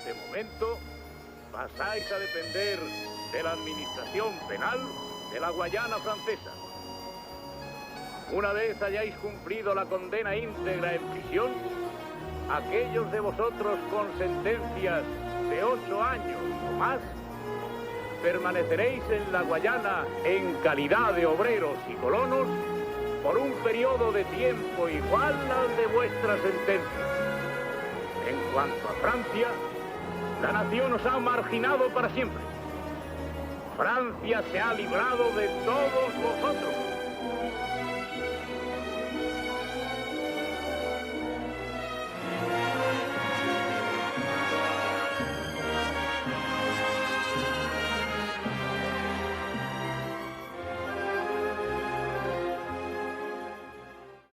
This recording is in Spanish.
este momento pasáis a depender de la administración penal de la Guayana Francesa. Una vez hayáis cumplido la condena íntegra en prisión, aquellos de vosotros con sentencias de 8 años o más, permaneceréis en la Guayana en calidad de obreros y colonos por un periodo de tiempo igual al de vuestra sentencia. En cuanto a Francia, la nación os ha marginado para siempre. Francia se ha librado de todos vosotros.